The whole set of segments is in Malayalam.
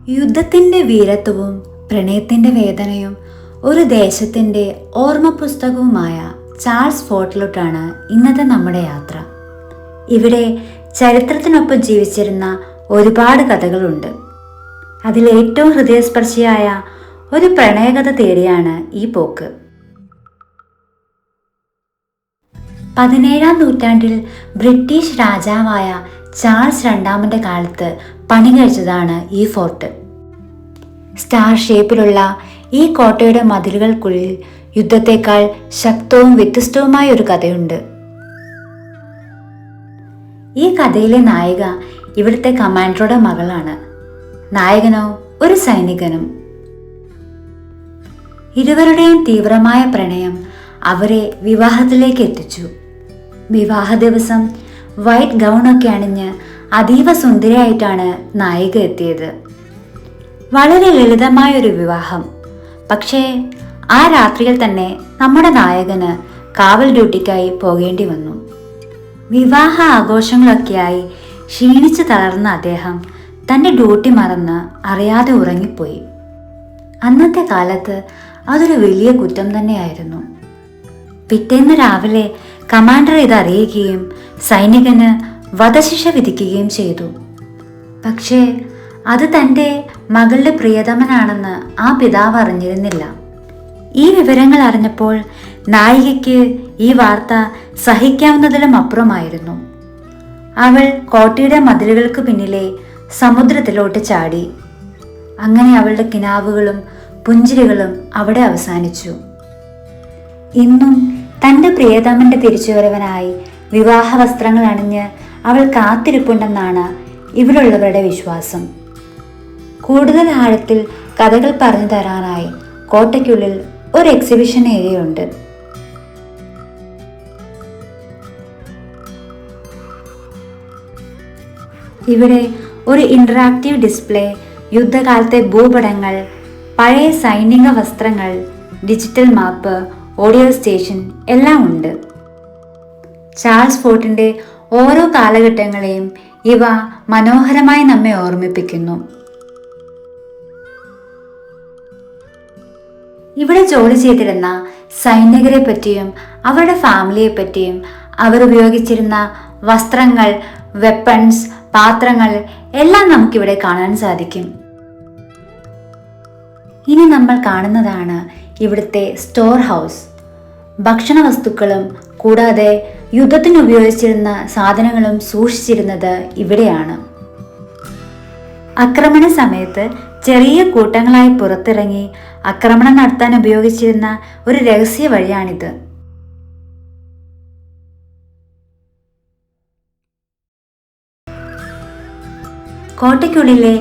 യുദ്ധത്തിൻ്റെ വീരത്വവും പ്രണയത്തിൻ്റെ വേദനയും ഒരു ദേശത്തിൻ്റെ ഓർമ്മ പുസ്തകവുമായ ചാൾസ് ഫോർട്ടിലോട്ടാണ് ഇന്നത്തെ നമ്മുടെ യാത്ര. ഇവിടെ ചരിത്രത്തിനൊപ്പം ജീവിച്ചിരുന്ന ഒരുപാട് കഥകളുണ്ട്. അതിലേറ്റവും ഹൃദയസ്പർശിയായ ഒരു പ്രണയകഥ തേടിയാണ് ഈ പോക്ക്. 17-ാം നൂറ്റാണ്ടിൽ ബ്രിട്ടീഷ് രാജാവായ ചാൾസ് രണ്ടാമൻ്റെ കാലത്ത് പണി കഴിച്ചതാണ് ഈ ഫോർട്ട്. സ്റ്റാർ ഷേപ്പിലുള്ള ഈ കോട്ടയുടെ മതിലുകൾക്കുള്ളിൽ യുദ്ധത്തെക്കാൾ ശക്തവും വ്യത്യസ്തവുമായ ഒരു കഥയുണ്ട്. ഈ കഥയിലെ നായിക ഇവിടുത്തെ കമാൻഡറുടെ മകളാണ്. നായകനോ ഒരു സൈനികനും. ഇരുവരുടെയും തീവ്രമായ പ്രണയം അവരെ വിവാഹത്തിലേക്ക് എത്തിച്ചു. വിവാഹ ദിവസം വൈറ്റ് ഗൗണൊക്കെ അണിഞ്ഞ് അതീവ സുന്ദരിയായിട്ടാണ് നായിക എത്തിയത്. വളരെ ലളിതമായൊരു വിവാഹം. പക്ഷേ ആ രാത്രിയിൽ തന്നെ നമ്മുടെ നായകന് കാവൽ ഡ്യൂട്ടിക്കായി പോകേണ്ടി വന്നു. വിവാഹ ആഘോഷങ്ങളൊക്കെയായി ക്ഷീണിച്ച് തളർന്ന അദ്ദേഹം തൻ്റെ ഡ്യൂട്ടി മറന്ന് അറിയാതെ ഉറങ്ങിപ്പോയി. അന്നത്തെ കാലത്ത് അതൊരു വലിയ കുറ്റം തന്നെയായിരുന്നു. പിറ്റേന്ന് രാവിലെ കമാൻഡർ ഇത് അറിയുകയും സൈനികന് വധശിക്ഷ വിധിക്കുകയും ചെയ്തു. പക്ഷേ അത് തൻ്റെ മകളുടെ പ്രിയതമനാണെന്ന് ആ പിതാവ് അറിഞ്ഞിരുന്നില്ല. ഈ വിവരങ്ങൾ അറിഞ്ഞപ്പോൾ നായികയ്ക്ക് ഈ വാർത്ത സഹിക്കാവുന്നതിലും അപ്പുറമായിരുന്നു. അവൾ കോട്ടയുടെ മതിലുകൾക്ക് പിന്നിലെ സമുദ്രത്തിലോട്ട് ചാടി. അങ്ങനെ അവളുടെ കിനാവുകളും പുഞ്ചിരികളും അവിടെ അവസാനിച്ചു. ഇന്നും തൻ്റെ പ്രിയതമന്റെ തിരിച്ചുവരവനായി വിവാഹ വസ്ത്രങ്ങൾ അണിഞ്ഞ് അവൾ കാത്തിരിപ്പുണ്ടെന്നാണ് ഇവിടെയുള്ളവരുടെ വിശ്വാസം. കൂടുതൽ ആഴത്തിൽ കഥകൾ പറഞ്ഞു തരാനായി കോട്ടയ്ക്കുള്ളിൽ ഒരു എക്സിബിഷൻ ഏരിയ ഉണ്ട്. ഇവിടെ ഒരു ഇന്ററാക്റ്റീവ് ഡിസ്പ്ലേ, യുദ്ധകാലത്തെ ഭൂപടങ്ങൾ, പഴയ സൈനിക വസ്ത്രങ്ങൾ, ഡിജിറ്റൽ മാപ്പ്, ഓഡിയോ സ്റ്റേഷൻ എല്ലാം ഉണ്ട്. ചാൾസ് ഫോർട്ടിന്റെ ഓരോ കാലഘട്ടങ്ങളെയും ഇവ മനോഹരമായി നമ്മെ ഓർമ്മിപ്പിക്കുന്നു. ഇവിടെ ജോലി ചെയ്തിരുന്ന സൈനികരെ പറ്റിയും അവരുടെ ഫാമിലിയെ പറ്റിയും അവർ ഉപയോഗിച്ചിരുന്ന വസ്ത്രങ്ങൾ, വെപ്പൺസ്, പാത്രങ്ങൾ എല്ലാം നമുക്കിവിടെ കാണാൻ സാധിക്കും. ഇനി നമ്മൾ കാണുന്നതാണ് ഇവിടുത്തെ സ്റ്റോർ ഹൗസ്. ഭക്ഷണ വസ്തുക്കളും കൂടാതെ യുദ്ധത്തിന് ഉപയോഗിച്ചിരുന്ന സാധനങ്ങളും സൂക്ഷിച്ചിരുന്നത് ഇവിടെയാണ്. ആക്രമണ സമയത്ത് ചെറിയ കൂട്ടങ്ങളായി പുറത്തിറങ്ങി ആക്രമണം നടത്താൻ ഉപയോഗിച്ചിരുന്ന ഒരു രഹസ്യ വഴിയാണിത്. കോട്ടയ്ക്കുള്ളിലെ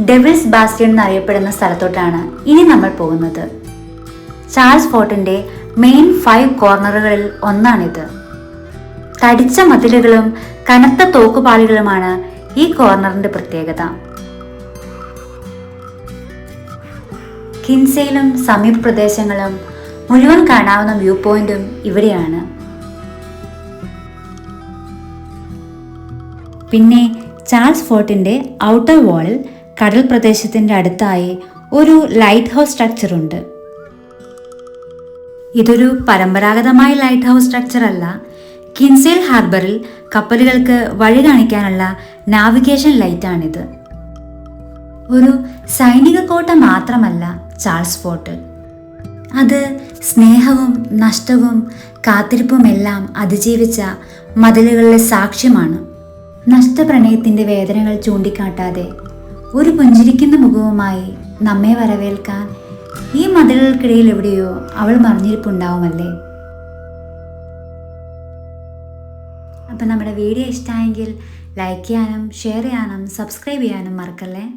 ഡെവിൾസ് ബാസ്റ്റിയൻ എന്നറിയപ്പെടുന്ന സ്ഥലത്തോട്ടാണ് ഇനി നമ്മൾ പോകുന്നത്. ചാൾസ് ഫോർട്ടിന്റെ മെയിൻ 5 കോർണറുകളിൽ ഒന്നാണിത്. തടിച്ച മതിലുകളും കനത്ത തോക്കുപാളികളുമാണ് ഈ കോർണറിന്റെ പ്രത്യേകത. കിൻസയിലും സമീപ പ്രദേശങ്ങളും മുഴുവൻ കാണാവുന്ന വ്യൂ പോയിന്റും ഇവിടെയാണ്. പിന്നെ ചാൾസ് ഫോർട്ടിന്റെ ഔട്ടർ വാളിൽ കടൽ പ്രദേശത്തിന്റെ അടുത്തായി ഒരു ലൈറ്റ് ഹൗസ് സ്ട്രക്ചർ ഉണ്ട്. ഇതൊരു പരമ്പരാഗതമായ ലൈറ്റ് ഹൗസ് സ്ട്രക്ചർ അല്ല. കിൻസേൽ ഹാർബറിൽ കപ്പലുകൾക്ക് വഴി കാണിക്കാനുള്ള നാവിഗേഷൻ ലൈറ്റാണിത്. ഒരു സൈനിക കോട്ട മാത്രമല്ല ചാൾസ് ഫോർട്ട്. അത് സ്നേഹവും നഷ്ടവും കാത്തിരിപ്പുമെല്ലാം അതിജീവിച്ച മതിലുകളിലെ സാക്ഷ്യമാണ്. നഷ്ടപ്രണയത്തിൻ്റെ വേദനകൾ ചൂണ്ടിക്കാട്ടാതെ ഒരു പുഞ്ചിരിക്കുന്ന മുഖവുമായി നമ്മെ വരവേൽക്കാൻ ഈ മതിലുകൾക്കിടയിൽ എവിടെയോ അവൾ മറിഞ്ഞിരിപ്പുണ്ടാവുമല്ലേ. അപ്പം നമ്മുടെ വീഡിയോ ഇഷ്ടമായെങ്കിൽ ലൈക്ക് ചെയ്യാനും ഷെയർ ചെയ്യാനും സബ്സ്ക്രൈബ് ചെയ്യാനും മറക്കല്ലേ.